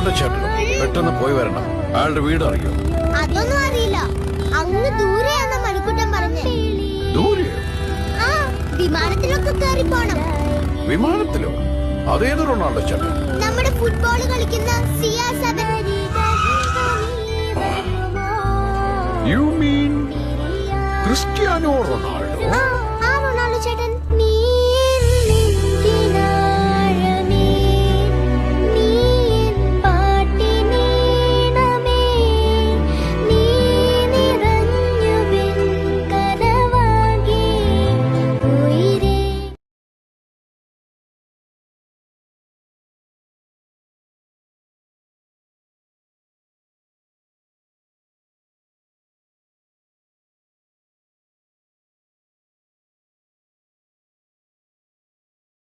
Ronaldo ചേട്ടനും പെട്ടെന്ന് പോയി വരണം. അയാളുടെ വീട് അറിയോ? അതൊന്നും അറിയില്ല. അങ്ങ് ദൂരെയാണെന്ന് മണിക്കുട്ടൻ പറഞ്ഞേ. ദൂരെയോ? ആ, വിമാനത്തിലൊക്കെ കയറി പോണം. വിമാനത്തിലോ? അതേത് റൊണാൾഡോ ചേട്ടൻ? നമ്മുടെ ഫുട്ബോൾ കളിക്കുന്ന CR7. You mean Cristiano Ronaldo? ആ റൊണാൾഡോ ചേട്ടൻ.